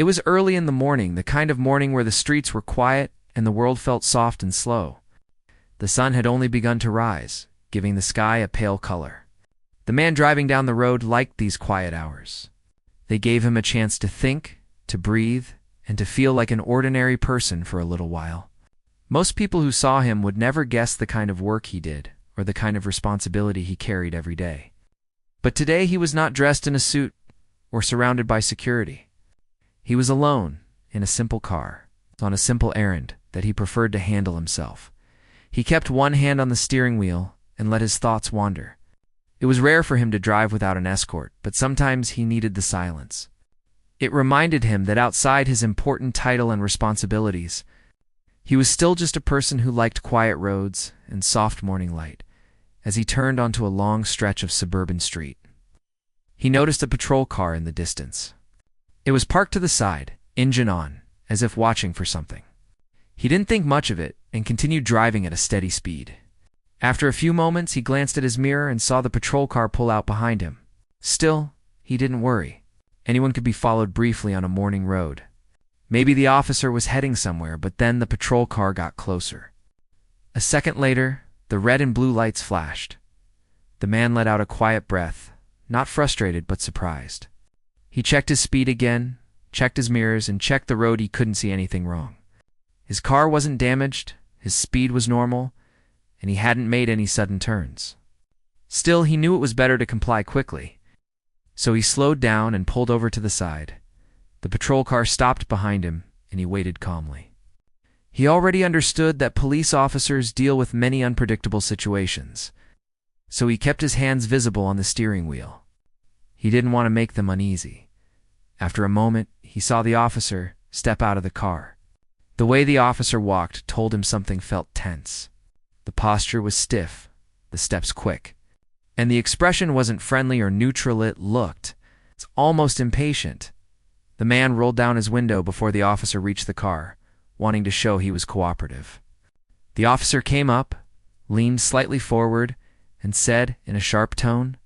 It was early in the morning, the kind of morning where the streets were quiet and the world felt soft and slow. The sun had only begun to rise, giving the sky a pale color. The man driving down the road liked these quiet hours. They gave him a chance to think, to breathe, and to feel like an ordinary person for a little while. Most people who saw him would never guess the kind of work he did or the kind of responsibility he carried every day. But today he was not dressed in a suit or surrounded by security. He was alone, in a simple car, on a simple errand that he preferred to handle himself. He kept one hand on the steering wheel and let his thoughts wander. It was rare for him to drive without an escort, but sometimes he needed the silence. It reminded him that outside his important title and responsibilities, he was still just a person who liked quiet roads and soft morning light. As he turned onto a long stretch of suburban street, he noticed a patrol car in the distance. It was parked to the side, engine on, as if watching for something. He didn't think much of it and continued driving at a steady speed. After a few moments, he glanced at his mirror and saw the patrol car pull out behind him. Still, he didn't worry. Anyone could be followed briefly on a morning road. Maybe the officer was heading somewhere, but then the patrol car got closer. A second later, the red and blue lights flashed. The man let out a quiet breath, not frustrated but surprised. He checked his speed again, checked his mirrors, and checked the road. He couldn't see anything wrong. His car wasn't damaged, his speed was normal, and he hadn't made any sudden turns. Still, he knew it was better to comply quickly. So he slowed down and pulled over to the side. The patrol car stopped behind him, and he waited calmly. He already understood that police officers deal with many unpredictable situations, so he kept his hands visible on the steering wheel. He didn't want to make them uneasy. After a moment, he saw the officer step out of the car. The way the officer walked told him something felt tense. The posture was stiff, the steps quick, and the expression wasn't friendly or neutral. It looked almost impatient. The man rolled down his window before the officer reached the car, wanting to show he was cooperative. The officer came up, leaned slightly forward, and said in a sharp tone,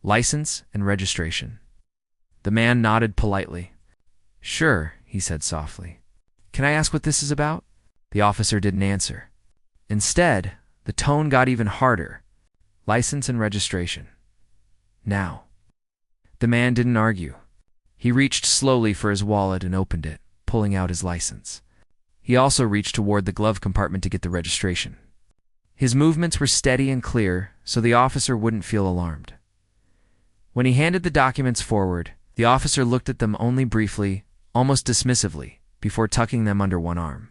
"License and registration." The man nodded politely. "Sure," he said softly. "Can I ask what this is about?" The officer didn't answer. Instead, the tone got even harder. "License and registration. Now." The man didn't argue. He reached slowly for his wallet and opened it, pulling out his license. He also reached toward the glove compartment to get the registration. His movements were steady and clear, so the officer wouldn't feel alarmed. When he handed the documents forward, the officer looked at them only briefly, almost dismissively, before tucking them under one arm.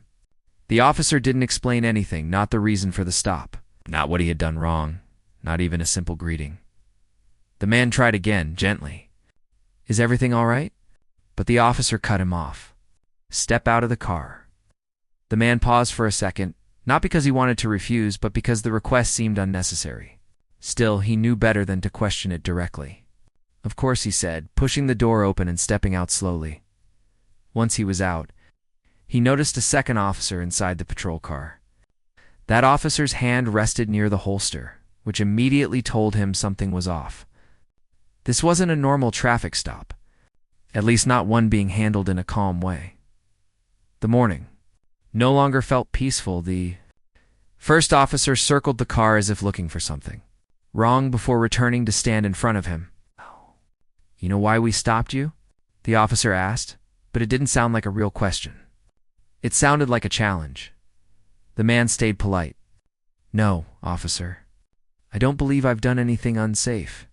The officer didn't explain anything, not the reason for the stop, not what he had done wrong, not even a simple greeting. The man tried again, gently. "Is everything all right?" But the officer cut him off. "Step out of the car." The man paused for a second, not because he wanted to refuse, but because the request seemed unnecessary. Still, he knew better than to question it directly. "Of course," he said, pushing the door open and stepping out slowly. Once he was out, he noticed a second officer inside the patrol car. That officer's hand rested near the holster, which immediately told him something was off. This wasn't a normal traffic stop, at least not one being handled in a calm way. The morning no longer felt peaceful. The first officer circled the car as if looking for something wrong before returning to stand in front of him. "You know why we stopped you?" the officer asked, but it didn't sound like a real question. It sounded like a challenge. The man stayed polite. "No, officer. I don't believe I've done anything unsafe.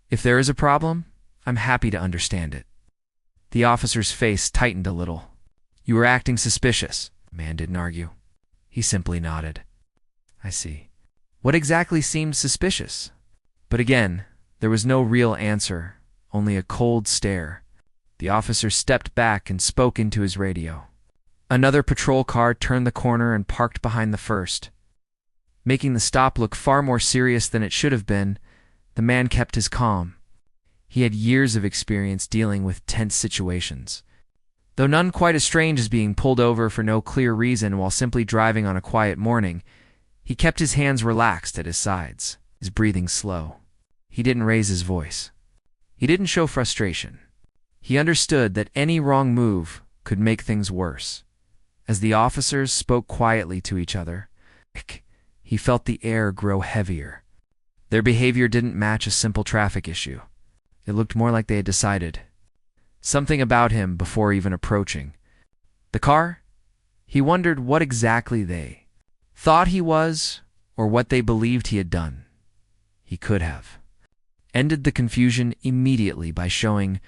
If there is a problem, I'm happy to understand it." The officer's face tightened a little. "You were acting suspicious." The man didn't argue. He simply nodded. "I see. What exactly seemed suspicious?" But again, there was no real answer, only a cold stare. The officer stepped back and spoke into his radio. Another patrol car turned the corner and parked behind the first. Making the stop look far more serious than it should have been, the man kept his calm. He had years of experience dealing with tense situations. Though none quite as strange as being pulled over for no clear reason while simply driving on a quiet morning, he kept his hands relaxed at his sides, his breathing slow. He didn't raise his voice. He didn't show frustration. He understood that any wrong move could make things worse. As the officers spoke quietly to each other, he felt the air grow heavier. Their behavior didn't match a simple traffic issue. It looked more like they had decided something about him before even approaching the car. He wondered what exactly they thought he was, or what they believed he had done. He could have ended the confusion immediately by showing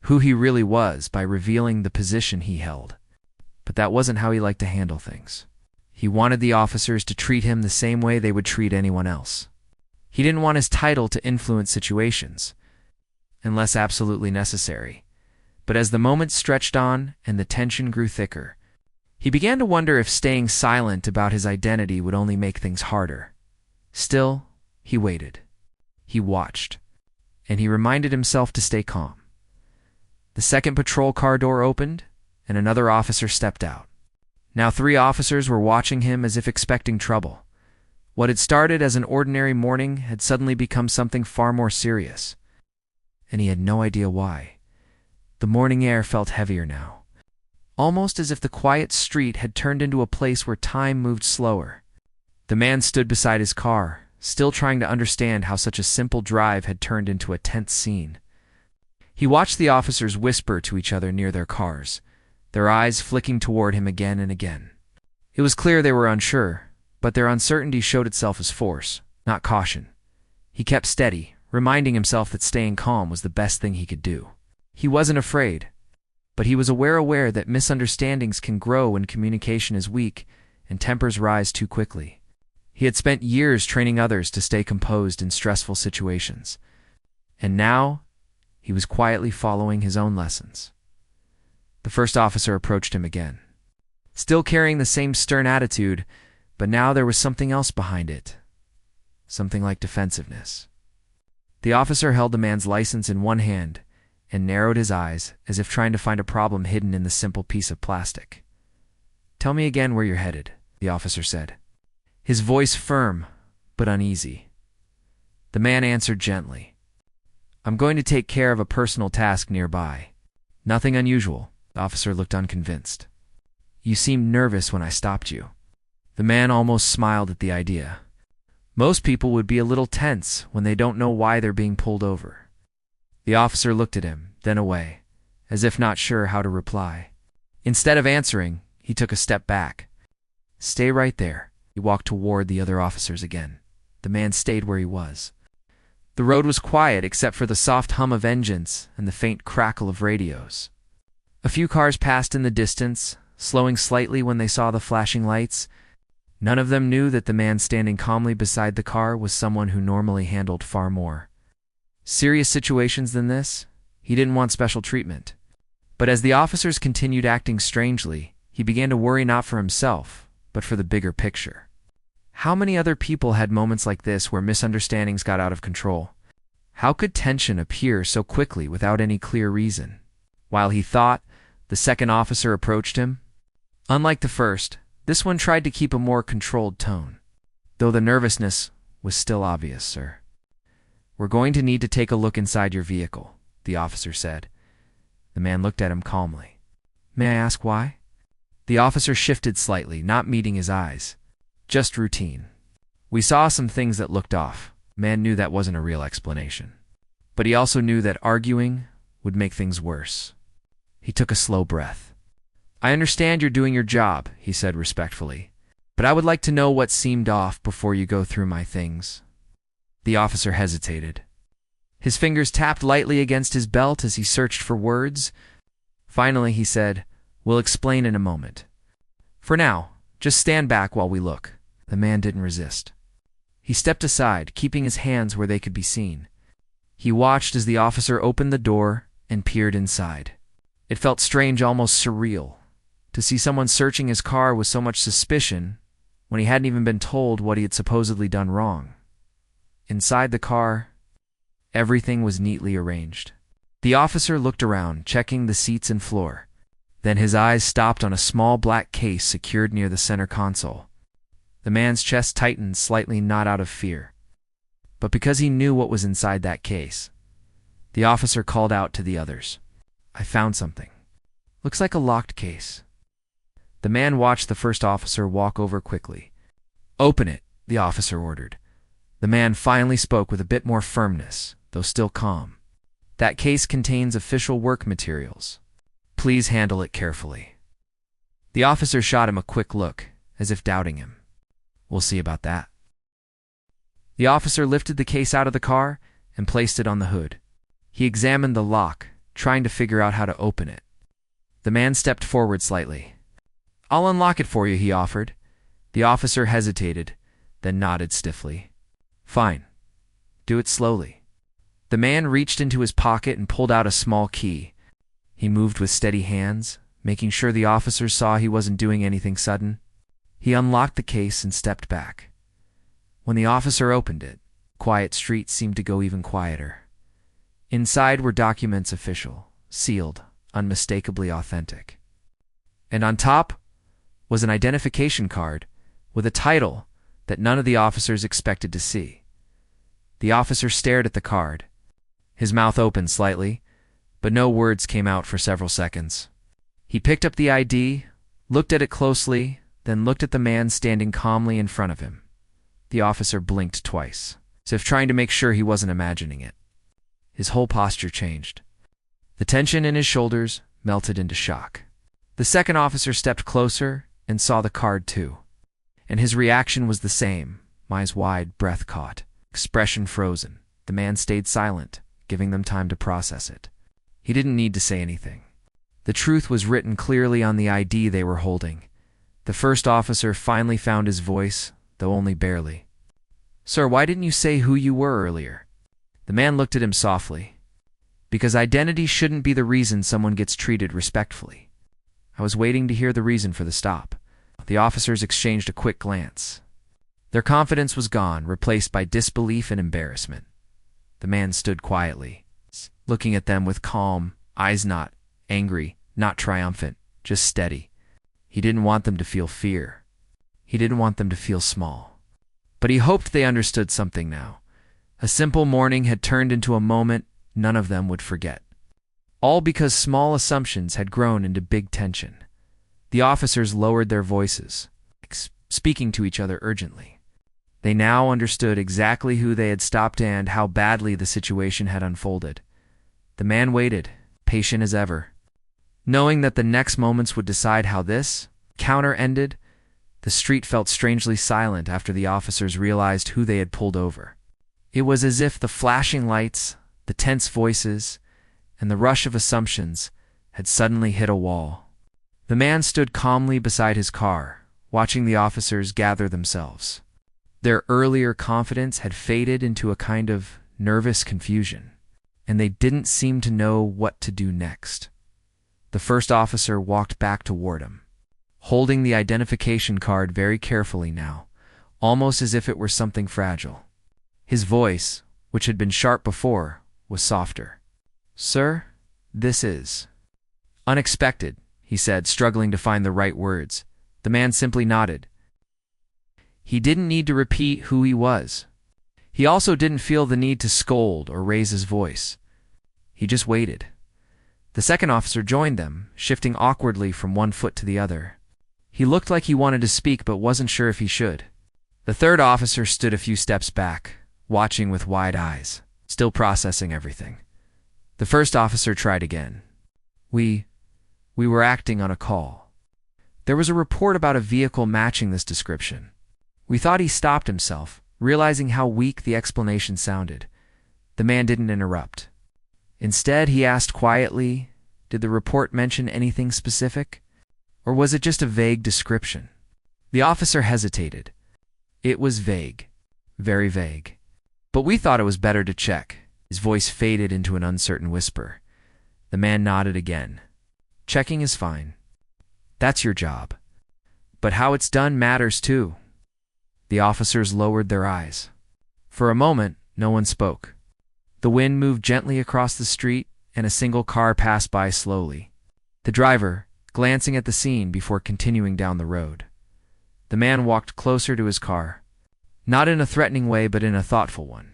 who he really was, by revealing the position he held. But that wasn't how he liked to handle things. He wanted the officers to treat him the same way they would treat anyone else. He didn't want his title to influence situations, unless absolutely necessary. But as the moments stretched on and the tension grew thicker, he began to wonder if staying silent about his identity would only make things harder. Still, he waited. He watched, and he reminded himself to stay calm. The second patrol car door opened, and another officer stepped out. Now 3 officers were watching him as if expecting trouble. What had started as an ordinary morning had suddenly become something far more serious, and he had no idea why. The morning air felt heavier now, almost as if the quiet street had turned into a place where time moved slower. The man stood beside his car, still trying to understand how such a simple drive had turned into a tense scene. He watched the officers whisper to each other near their cars, their eyes flicking toward him again and again. It was clear they were unsure, but their uncertainty showed itself as force, not caution. He kept steady, reminding himself that staying calm was the best thing he could do. He wasn't afraid, but he was aware that misunderstandings can grow when communication is weak and tempers rise too quickly. He had spent years training others to stay composed in stressful situations, and now he was quietly following his own lessons. The first officer approached him again, still carrying the same stern attitude, but now there was something else behind it, something like defensiveness. The officer held the man's license in one hand and narrowed his eyes as if trying to find a problem hidden in the simple piece of plastic. "Tell me again where you're headed," the officer said, his voice firm but uneasy. The man answered gently, "I'm going to take care of a personal task nearby." "Nothing unusual." The officer looked unconvinced. "You seemed nervous when I stopped you." The man almost smiled at the idea. Most people would be a little tense when they don't know why they're being pulled over. The officer looked at him, then away, as if not sure how to reply. Instead of answering, he took a step back. "Stay right there." He walked toward the other officers again. The man stayed where he was. The road was quiet except for the soft hum of engines and the faint crackle of radios. A few cars passed in the distance, slowing slightly when they saw the flashing lights. None of them knew that the man standing calmly beside the car was someone who normally handled far more serious situations than this. He didn't want special treatment. But as the officers continued acting strangely, he began to worry not for himself, but for the bigger picture. How many other people had moments like this where misunderstandings got out of control? How could tension appear so quickly without any clear reason? While he thought, the second officer approached him. Unlike the first, this one tried to keep a more controlled tone, though the nervousness was still obvious. "Sir, we're going to need to take a look inside your vehicle," the officer said. The man looked at him calmly. "May I ask why?" The officer shifted slightly, not meeting his eyes. "Just routine. We saw some things that looked off." The man knew that wasn't a real explanation, but he also knew that arguing would make things worse. He took a slow breath. "I understand you're doing your job," he said respectfully, "but I would like to know what seemed off before you go through my things." The officer hesitated. His fingers tapped lightly against his belt as he searched for words. Finally, he said, "We'll explain in a moment. For now, just stand back while we look." The man didn't resist. He stepped aside, keeping his hands where they could be seen. He watched as the officer opened the door and peered inside. It felt strange, almost surreal, to see someone searching his car with so much suspicion when he hadn't even been told what he had supposedly done wrong. Inside the car, everything was neatly arranged. The officer looked around, checking the seats and floor. Then his eyes stopped on a small black case secured near the center console. The man's chest tightened slightly, not out of fear, but because he knew what was inside that case. The officer called out to the others, I found something. Looks like a locked case. The man watched the first officer walk over quickly. Open it, the officer ordered. The man finally spoke with a bit more firmness, though still calm. That case contains official work materials. Please handle it carefully. The officer shot him a quick look, as if doubting him. We'll see about that. The officer lifted the case out of the car and placed it on the hood. He examined the lock, trying to figure out how to open it. The man stepped forward slightly. I'll unlock it for you, he offered. The officer hesitated, then nodded stiffly. Fine. Do it slowly. The man reached into his pocket and pulled out a small key. He moved with steady hands, making sure the officer saw he wasn't doing anything sudden. He unlocked the case and stepped back. When the officer opened it, quiet streets seemed to go even quieter. Inside were documents official, sealed, unmistakably authentic. And on top was an identification card with a title that none of the officers expected to see. The officer stared at the card. His mouth opened slightly, but no words came out for several seconds. He picked up the ID, looked at it closely, then looked at the man standing calmly in front of him. The officer blinked twice, as if trying to make sure he wasn't imagining it. His whole posture changed. The tension in his shoulders melted into shock. The second officer stepped closer and saw the card too. And his reaction was the same, eyes wide, breath caught, expression frozen. The man stayed silent, giving them time to process it. He didn't need to say anything. The truth was written clearly on the ID they were holding. The first officer finally found his voice, though only barely. Sir, why didn't you say who you were earlier? The man looked at him softly. Because identity shouldn't be the reason someone gets treated respectfully. I was waiting to hear the reason for the stop. The officers exchanged a quick glance. Their confidence was gone, replaced by disbelief and embarrassment. The man stood quietly, looking at them with calm, eyes not angry, not triumphant, just steady. He didn't want them to feel fear. He didn't want them to feel small. But he hoped they understood something now. A simple morning had turned into a moment none of them would forget. All because small assumptions had grown into big tension. The officers lowered their voices, speaking to each other urgently. They now understood exactly who they had stopped and how badly the situation had unfolded. The man waited, patient as ever. Knowing that the next moments would decide how this encounter ended, the street felt strangely silent after the officers realized who they had pulled over. It was as if the flashing lights, the tense voices, and the rush of assumptions had suddenly hit a wall. The man stood calmly beside his car, watching the officers gather themselves. Their earlier confidence had faded into a kind of nervous confusion, and they didn't seem to know what to do next. The first officer walked back toward him, holding the identification card very carefully now, almost as if it were something fragile. His voice, which had been sharp before, was softer. Sir, this is unexpected, he said, struggling to find the right words. The man simply nodded. He didn't need to repeat who he was. He also didn't feel the need to scold or raise his voice. He just waited. The second officer joined them, shifting awkwardly from one foot to the other. He looked like he wanted to speak but wasn't sure if he should. The third officer stood a few steps back, watching with wide eyes, still processing everything. The first officer tried again. We were acting on a call. There was a report about a vehicle matching this description. We thought he stopped himself, realizing how weak the explanation sounded. The man didn't interrupt. Instead, he asked quietly, did the report mention anything specific? Or was it just a vague description? The officer hesitated. It was vague. Very vague. But we thought it was better to check. His voice faded into an uncertain whisper. The man nodded again. Checking is fine. That's your job. But how it's done matters too. The officers lowered their eyes. For a moment, no one spoke. The wind moved gently across the street, and a single car passed by slowly. The driver, glancing at the scene before continuing down the road. The man walked closer to his car, not in a threatening way but in a thoughtful one.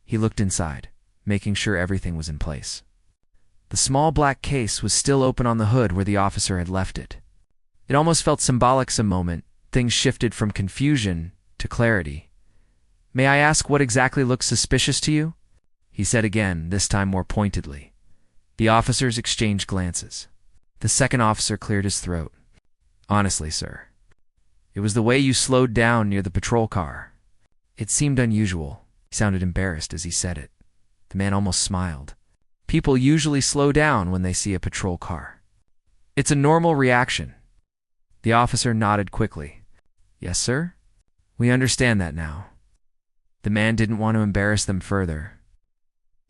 He looked inside, making sure everything was in place. The small black case was still open on the hood where the officer had left it. It almost felt symbolic some moment. Things shifted from confusion to clarity. "May I ask what exactly looks suspicious to you?" he said again, this time more pointedly. The officers exchanged glances. The second officer cleared his throat. "Honestly, sir, it was the way you slowed down near the patrol car. It seemed unusual." He sounded embarrassed as he said it. The man almost smiled. "People usually slow down when they see a patrol car. It's a normal reaction." The officer nodded quickly. "Yes, sir? We understand that now." The man didn't want to embarrass them further,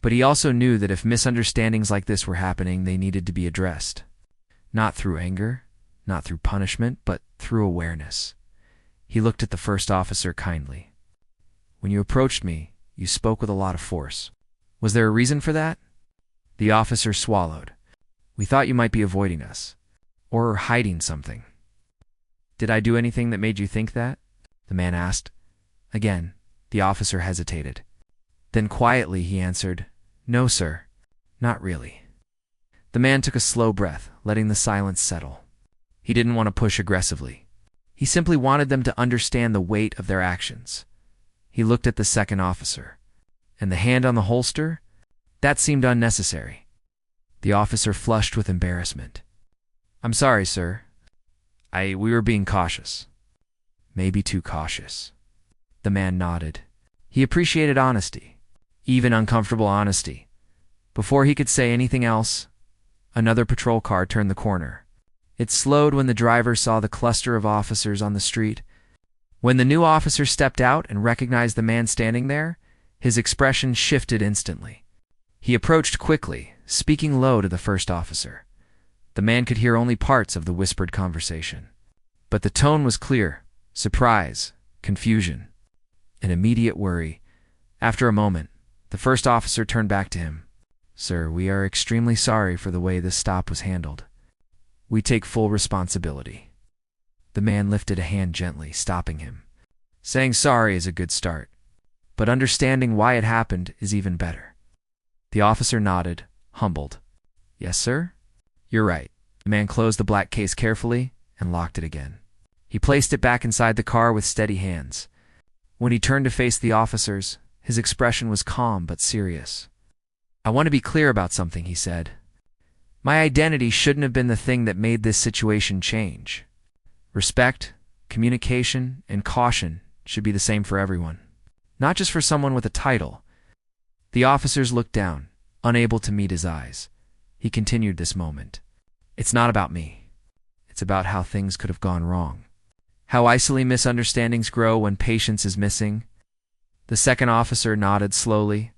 but he also knew that if misunderstandings like this were happening, they needed to be addressed. Not through anger, not through punishment, but through awareness. He looked at the first officer kindly. "When you approached me, you spoke with a lot of force. Was there a reason for that?" The officer swallowed. "We thought you might be avoiding us, or hiding something." "Did I do anything that made you think that?" the man asked. Again, the officer hesitated. Then quietly he answered, "No, sir, not really." The man took a slow breath, letting the silence settle. He didn't want to push aggressively. He simply wanted them to understand the weight of their actions. He looked at the second officer. And the hand on the holster? That seemed unnecessary. The officer flushed with embarrassment. "I'm sorry, sir. We were being cautious." "Maybe too cautious." The man nodded. He appreciated honesty, even uncomfortable honesty. Before he could say anything else, another patrol car turned the corner. It slowed when the driver saw the cluster of officers on the street. When the new officer stepped out and recognized the man standing there, his expression shifted instantly. He approached quickly, speaking low to the first officer. The man could hear only parts of the whispered conversation. But the tone was clear: surprise, confusion, and immediate worry. After a moment, the first officer turned back to him. "Sir, we are extremely sorry for the way this stop was handled. We take full responsibility." The man lifted a hand gently, stopping him. "Saying sorry is a good start, but understanding why it happened is even better." The officer nodded, humbled. "Yes, sir? You're right." The man closed the black case carefully and locked it again. He placed it back inside the car with steady hands. When he turned to face the officers, his expression was calm but serious. "I want to be clear about something," he said. "My identity shouldn't have been the thing that made this situation change. Respect, communication, and caution should be the same for everyone, not just for someone with a title." The officers looked down, unable to meet his eyes. He continued this moment. "It's not about me. It's about how things could have gone wrong. How easily misunderstandings grow when patience is missing." The second officer nodded slowly.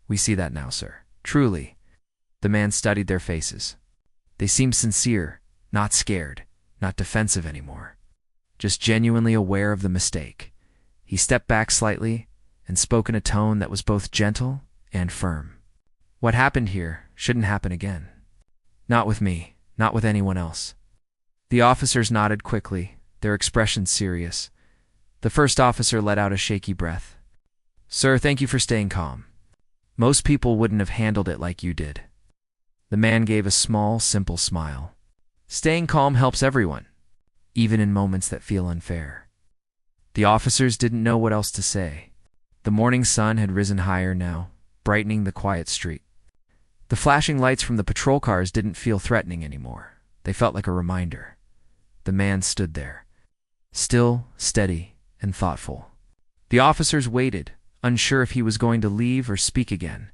"We see that now, sir. Truly." The man studied their faces. They seemed sincere, not scared, not defensive anymore, just genuinely aware of the mistake. He stepped back slightly and spoke in a tone that was both gentle and firm. "What happened here shouldn't happen again. Not with me, not with anyone else." The officers nodded quickly, their expressions serious. The first officer let out a shaky breath. "Sir, thank you for staying calm. Most people wouldn't have handled it like you did." The man gave a small, simple smile. "Staying calm helps everyone, even in moments that feel unfair." The officers didn't know what else to say. The morning sun had risen higher now, brightening the quiet street. The flashing lights from the patrol cars didn't feel threatening anymore. They felt like a reminder. The man stood there, still, steady, and thoughtful. The officers waited, unsure if he was going to leave or speak again.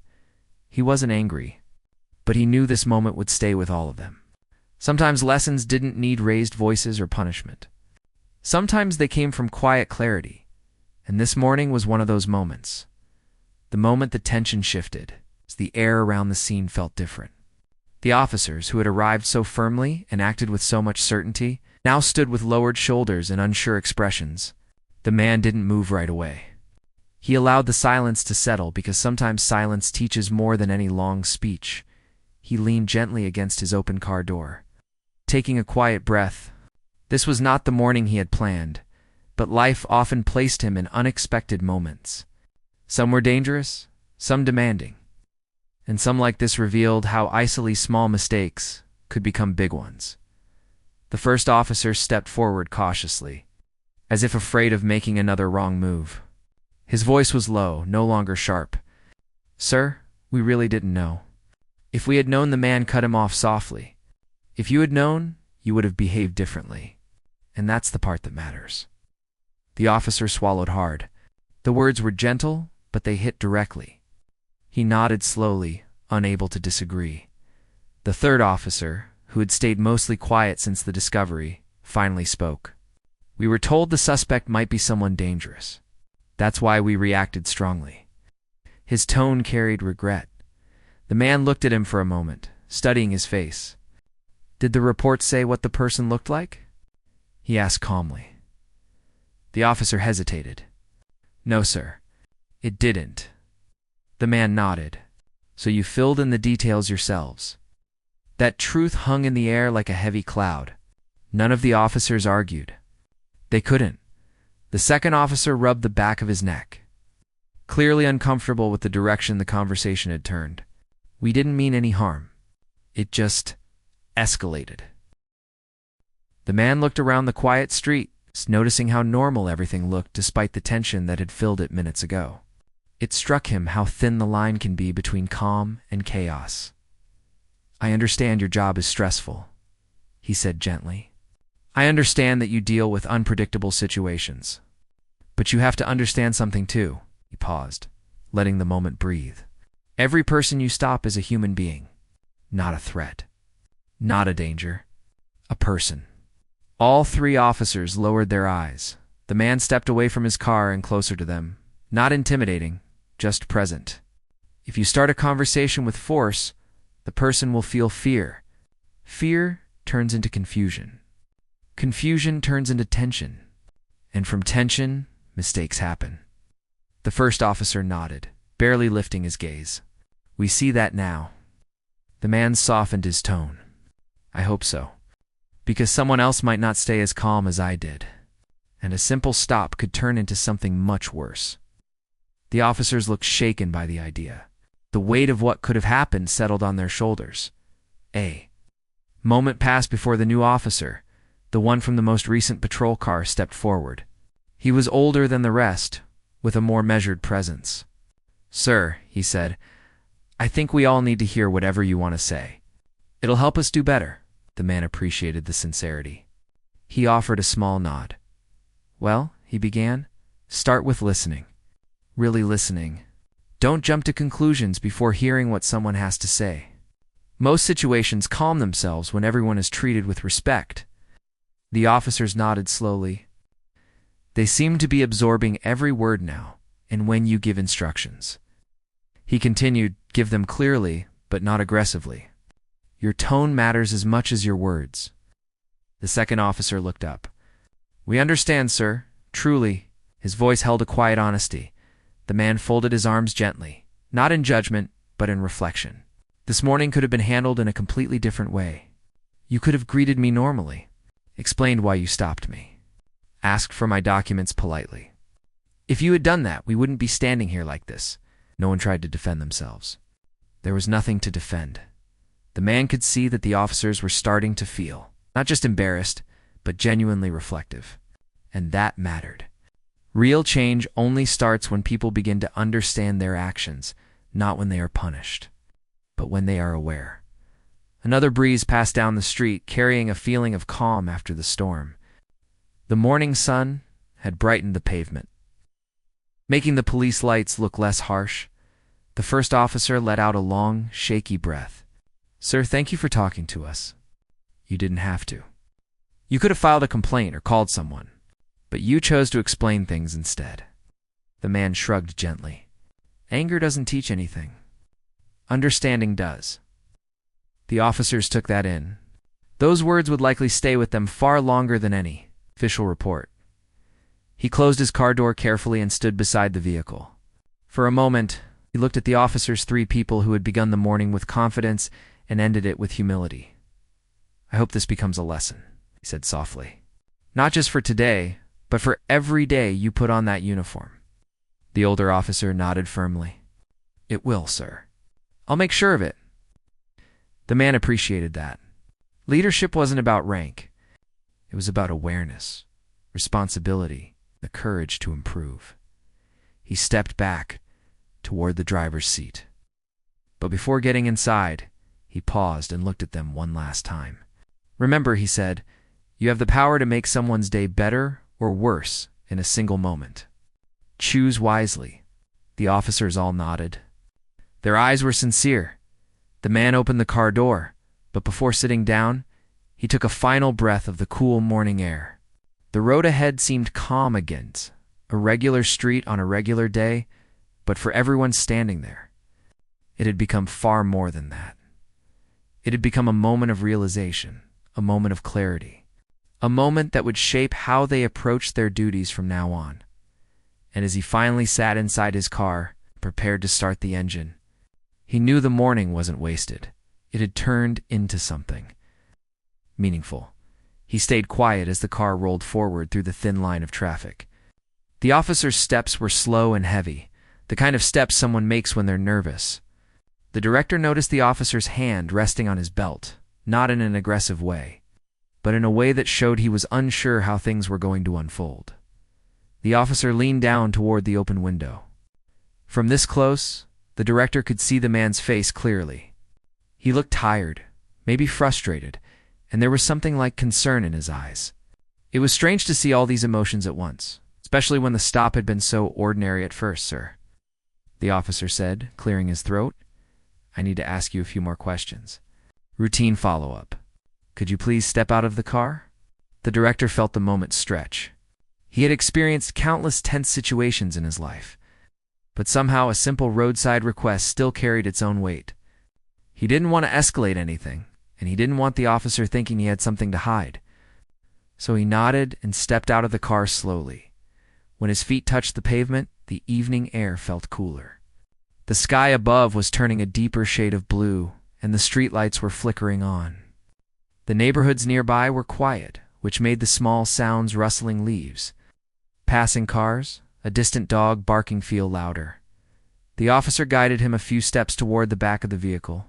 He wasn't angry, but he knew this moment would stay with all of them. Sometimes lessons didn't need raised voices or punishment. Sometimes they came from quiet clarity, and this morning was one of those moments. The moment the tension shifted, as the air around the scene felt different. The officers, who had arrived so firmly and acted with so much certainty, now stood with lowered shoulders and unsure expressions. The man didn't move right away. He allowed the silence to settle, because sometimes silence teaches more than any long speech. He leaned gently against his open car door, taking a quiet breath. This was not the morning he had planned, but life often placed him in unexpected moments. Some were dangerous, some demanding. And some like this revealed how easily small mistakes could become big ones. The first officer stepped forward cautiously, as if afraid of making another wrong move. His voice was low, no longer sharp. "Sir, we really didn't know. If we had known, the man cut him off softly. If you had known, you would have behaved differently. And that's the part that matters." The officer swallowed hard. The words were gentle, but they hit directly. He nodded slowly, unable to disagree. The third officer, who had stayed mostly quiet since the discovery, finally spoke. "We were told the suspect might be someone dangerous. That's why we reacted strongly." His tone carried regret. The man looked at him for a moment, studying his face. "Did the report say what the person looked like?" he asked calmly. The officer hesitated. "No, sir, it didn't." The man nodded. "So you filled in the details yourselves." That truth hung in the air like a heavy cloud. None of the officers argued. They couldn't. The second officer rubbed the back of his neck, clearly uncomfortable with the direction the conversation had turned. "We didn't mean any harm. It just escalated." The man looked around the quiet street, noticing how normal everything looked despite the tension that had filled it minutes ago. It struck him how thin the line can be between calm and chaos. "I understand your job is stressful," he said gently. "I understand that you deal with unpredictable situations. But you have to understand something too." He paused, letting the moment breathe. "Every person you stop is a human being. Not a threat. Not a danger. A person." All three officers lowered their eyes. The man stepped away from his car and closer to them. Not intimidating, just present. If you start a conversation with force, the person will feel fear. Fear turns into confusion. Confusion turns into tension. And from tension, mistakes happen. The first officer nodded, barely lifting his gaze. "We see that now." The man softened his tone. "I hope so. Because someone else might not stay as calm as I did. And a simple stop could turn into something much worse." The officers looked shaken by the idea. The weight of what could have happened settled on their shoulders. A moment passed before the new officer, the one from the most recent patrol car, stepped forward. He was older than the rest, with a more measured presence. "Sir," he said, "I think we all need to hear whatever you want to say. It'll help us do better." The man appreciated the sincerity. He offered a small nod. "Well," he began, "start with listening. Really listening. Don't jump to conclusions before hearing what someone has to say. Most situations calm themselves when everyone is treated with respect." The officers nodded slowly. They seemed to be absorbing every word now, and when you give instructions. He continued, "Give them clearly, but not aggressively. Your tone matters as much as your words." The second officer looked up. "We understand, sir. Truly." His voice held a quiet honesty. The man folded his arms gently, not in judgment, but in reflection. "This morning could have been handled in a completely different way. You could have greeted me normally, explained why you stopped me, asked for my documents politely. If you had done that, we wouldn't be standing here like this." No one tried to defend themselves. There was nothing to defend. The man could see that the officers were starting to feel, not just embarrassed, but genuinely reflective. And that mattered. Real change only starts when people begin to understand their actions, not when they are punished, but when they are aware. Another breeze passed down the street, carrying a feeling of calm after the storm. The morning sun had brightened the pavement, making the police lights look less harsh. The first officer let out a long, shaky breath. "Sir, thank you for talking to us. You didn't have to. You could have filed a complaint or called someone, but you chose to explain things instead." The man shrugged gently. "Anger doesn't teach anything. Understanding does." The officers took that in. Those words would likely stay with them far longer than any official report. He closed his car door carefully and stood beside the vehicle. For a moment, he looked at the officers, three people who had begun the morning with confidence and ended it with humility. "I hope this becomes a lesson," he said softly. "Not just for today, but for every day you put on that uniform." The older officer nodded firmly. "It will, sir." I'll make sure of it. The man appreciated that. Leadership wasn't about rank. It was about awareness, responsibility, the courage to improve. He stepped back toward the driver's seat. But before getting inside, he paused and looked at them one last time. Remember, he said, you have the power to make someone's day better or worse in a single moment. Choose wisely. The officers all nodded. Their eyes were sincere. The man opened the car door, but before sitting down, he took a final breath of the cool morning air. The road ahead seemed calm again, a regular street on a regular day, but for everyone standing there, it had become far more than that. It had become a moment of realization, a moment of clarity, a moment that would shape how they approached their duties from now on. And as he finally sat inside his car, prepared to start the engine, he knew the morning wasn't wasted. It had turned into something meaningful. He stayed quiet as the car rolled forward through the thin line of traffic. The officer's steps were slow and heavy, the kind of steps someone makes when they're nervous. The director noticed the officer's hand resting on his belt, not in an aggressive way, but in a way that showed he was unsure how things were going to unfold. The officer leaned down toward the open window. From this close, the director could see the man's face clearly. He looked tired, maybe frustrated, and there was something like concern in his eyes. It was strange to see all these emotions at once, especially when the stop had been so ordinary at first, sir. The officer said, clearing his throat. I need to ask you a few more questions. Routine follow-up. Could you please step out of the car? The director felt the moment stretch. He had experienced countless tense situations in his life, but somehow a simple roadside request still carried its own weight. He didn't want to escalate anything, and he didn't want the officer thinking he had something to hide. So he nodded and stepped out of the car slowly. When his feet touched the pavement, the evening air felt cooler. The sky above was turning a deeper shade of blue, and the streetlights were flickering on. The neighborhoods nearby were quiet, which made the small sounds rustling leaves. Passing cars, a distant dog barking feel louder. The officer guided him a few steps toward the back of the vehicle.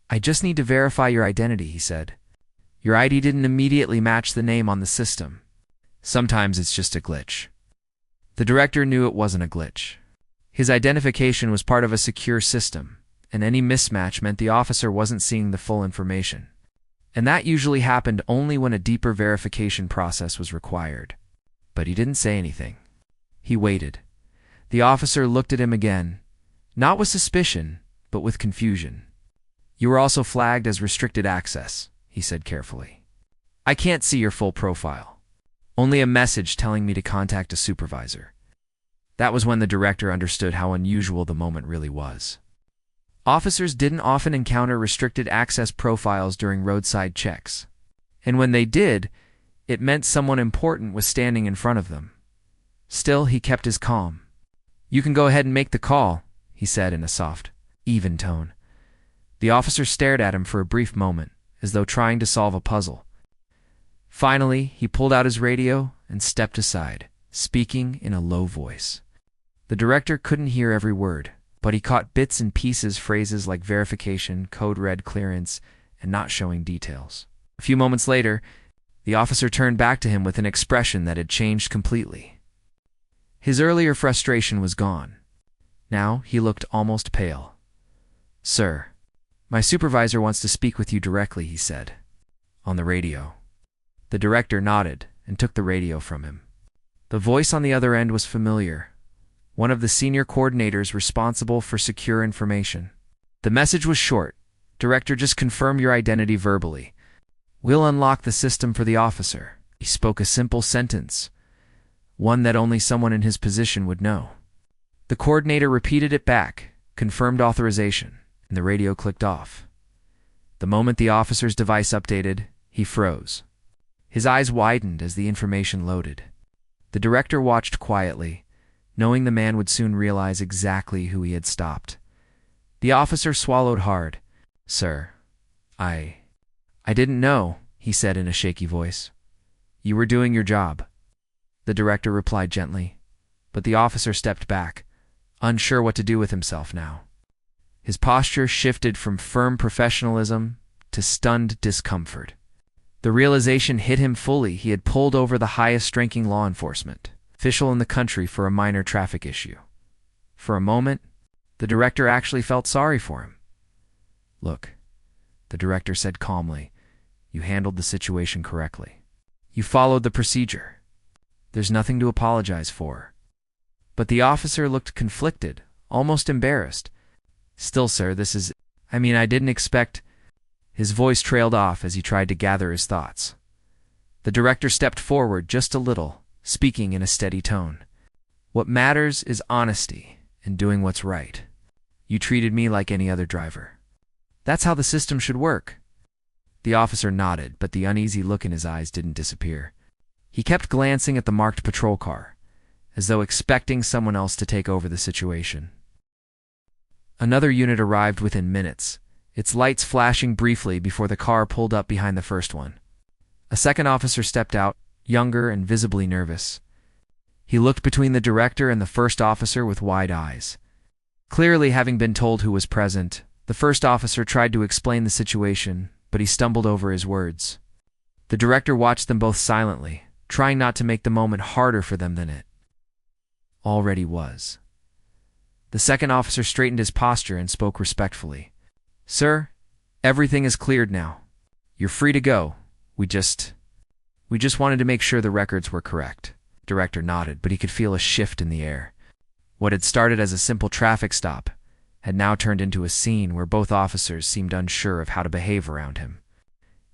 I just need to verify your identity, he said. Your ID didn't immediately match the name on the system. Sometimes it's just a glitch. The director knew it wasn't a glitch. His identification was part of a secure system, and any mismatch meant the officer wasn't seeing the full information. And that usually happened only when a deeper verification process was required. But he didn't say anything. He waited. The officer looked at him again, not with suspicion, but with confusion. You were also flagged as restricted access, he said carefully. I can't see your full profile. Only a message telling me to contact a supervisor. That was when the director understood how unusual the moment really was. Officers didn't often encounter restricted access profiles during roadside checks. And when they did, it meant someone important was standing in front of them. Still, he kept his calm. You can go ahead and make the call, he said in a soft, even tone. The officer stared at him for a brief moment, as though trying to solve a puzzle. Finally, he pulled out his radio and stepped aside, speaking in a low voice. The director couldn't hear every word, but he caught bits and pieces, phrases like verification, code red clearance, and not showing details. A few moments later, the officer turned back to him with an expression that had changed completely. His earlier frustration was gone. Now he looked almost pale. Sir, my supervisor wants to speak with you directly, he said, on the radio. The director nodded and took the radio from him. The voice on the other end was familiar, one of the senior coordinators responsible for secure information. The message was short. Director, just confirm your identity verbally. We'll unlock the system for the officer. He spoke a simple sentence, one that only someone in his position would know. The coordinator repeated it back, confirmed authorization, and the radio clicked off. The moment the officer's device updated, he froze. His eyes widened as the information loaded. The director watched quietly, knowing the man would soon realize exactly who he had stopped. The officer swallowed hard. Sir, I didn't know, he said in a shaky voice. You were doing your job. The director replied gently, but the officer stepped back, unsure what to do with himself now. His posture shifted from firm professionalism to stunned discomfort. The realization hit him fully. He had pulled over the highest-ranking law enforcement official in the country for a minor traffic issue. For a moment, the director actually felt sorry for him. "Look," the director said calmly, "you handled the situation correctly. You followed the procedure. There's nothing to apologize for." But the officer looked conflicted, almost embarrassed. "Still, sir, I didn't expect—" His voice trailed off as he tried to gather his thoughts. The director stepped forward just a little, speaking in a steady tone. "What matters is honesty and doing what's right. You treated me like any other driver. That's how the system should work." The officer nodded, but the uneasy look in his eyes didn't disappear. He kept glancing at the marked patrol car, as though expecting someone else to take over the situation. Another unit arrived within minutes, its lights flashing briefly before the car pulled up behind the first one. A second officer stepped out, younger and visibly nervous. He looked between the director and the first officer with wide eyes. Clearly having been told who was present, the first officer tried to explain the situation, but he stumbled over his words. The director watched them both silently, trying not to make the moment harder for them than it already was. The second officer straightened his posture and spoke respectfully. "Sir, everything is cleared now. You're free to go. We just wanted to make sure the records were correct." The director nodded, but he could feel a shift in the air. What had started as a simple traffic stop had now turned into a scene where both officers seemed unsure of how to behave around him.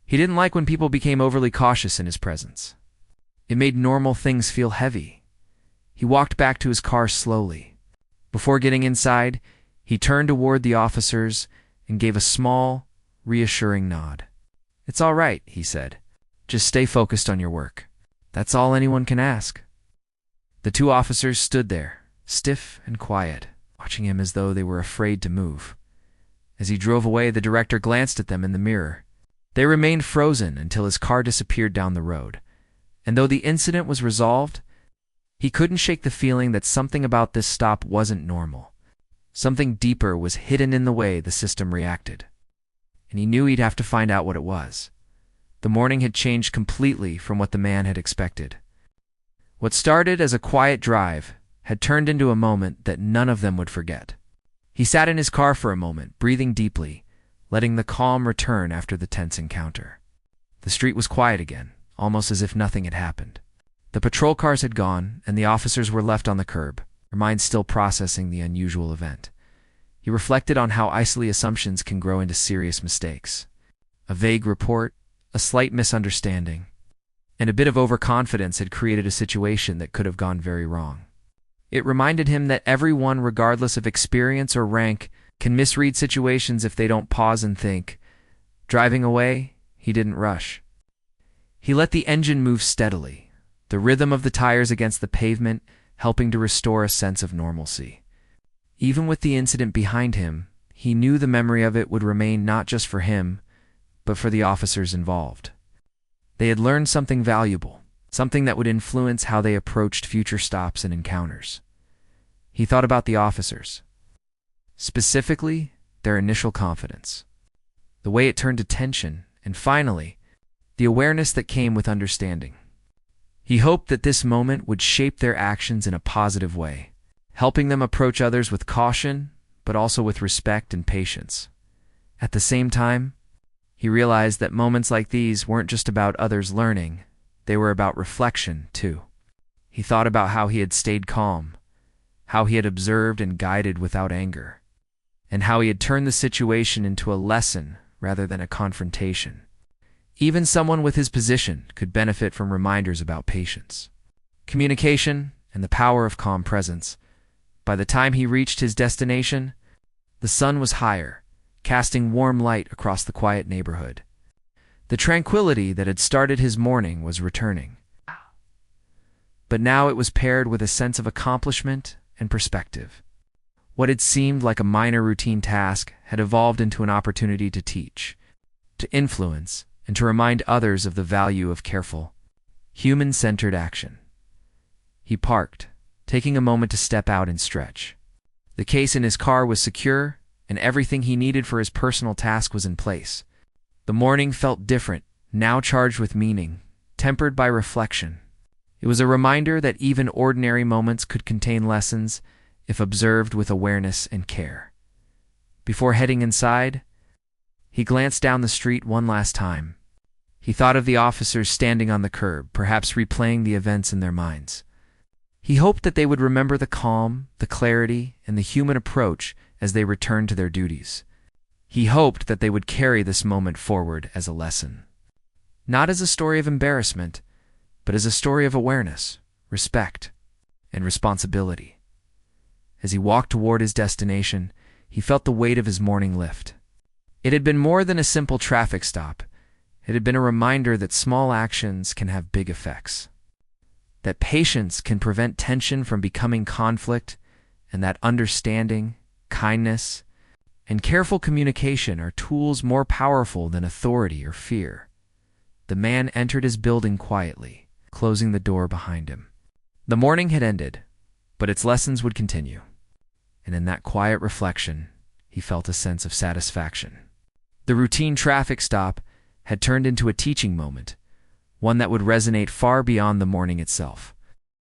He didn't like when people became overly cautious in his presence. It made normal things feel heavy. He walked back to his car slowly. Before getting inside, he turned toward the officers and gave a small, reassuring nod. "It's all right," he said. "Just stay focused on your work. That's all anyone can ask." The two officers stood there, stiff and quiet, watching him as though they were afraid to move. As he drove away, the director glanced at them in the mirror. They remained frozen until his car disappeared down the road. And though the incident was resolved, he couldn't shake the feeling that something about this stop wasn't normal. Something deeper was hidden in the way the system reacted. And he knew he'd have to find out what it was. The morning had changed completely from what the man had expected. What started as a quiet drive had turned into a moment that none of them would forget. He sat in his car for a moment, breathing deeply, letting the calm return after the tense encounter. The street was quiet again, almost as if nothing had happened. The patrol cars had gone, and the officers were left on the curb, their minds still processing the unusual event. He reflected on how isolated assumptions can grow into serious mistakes. A vague report, a slight misunderstanding, and a bit of overconfidence had created a situation that could have gone very wrong. It reminded him that everyone, regardless of experience or rank, can misread situations if they don't pause and think. Driving away, he didn't rush. He let the engine move steadily, the rhythm of the tires against the pavement helping to restore a sense of normalcy. Even with the incident behind him, he knew the memory of it would remain not just for him, but for the officers involved. They had learned something valuable, something that would influence how they approached future stops and encounters. He thought about the officers, specifically their initial confidence, the way it turned to tension, and finally, the awareness that came with understanding. He hoped that this moment would shape their actions in a positive way, helping them approach others with caution, but also with respect and patience. At the same time, he realized that moments like these weren't just about others learning, they were about reflection, too. He thought about how he had stayed calm, how he had observed and guided without anger, and how he had turned the situation into a lesson rather than a confrontation. Even someone with his position could benefit from reminders about patience, communication, and the power of calm presence. By the time he reached his destination, the sun was higher, casting warm light across the quiet neighborhood. The tranquility that had started his morning was returning. But now it was paired with a sense of accomplishment and perspective. What had seemed like a minor routine task had evolved into an opportunity to teach, to influence, and to remind others of the value of careful, human-centered action. He parked, taking a moment to step out and stretch. The case in his car was secure, and everything he needed for his personal task was in place. The morning felt different, now charged with meaning, tempered by reflection. It was a reminder that even ordinary moments could contain lessons if observed with awareness and care. Before heading inside, he glanced down the street one last time. He thought of the officers standing on the curb, perhaps replaying the events in their minds. He hoped that they would remember the calm, the clarity, and the human approach as they returned to their duties. He hoped that they would carry this moment forward as a lesson. Not as a story of embarrassment, but as a story of awareness, respect, and responsibility. As he walked toward his destination, he felt the weight of his morning lift. It had been more than a simple traffic stop. It had been a reminder that small actions can have big effects, that patience can prevent tension from becoming conflict, and that understanding, kindness, and careful communication are tools more powerful than authority or fear. The man entered his building quietly, closing the door behind him. The morning had ended, but its lessons would continue. And in that quiet reflection, he felt a sense of satisfaction. The routine traffic stop had turned into a teaching moment, one that would resonate far beyond the morning itself.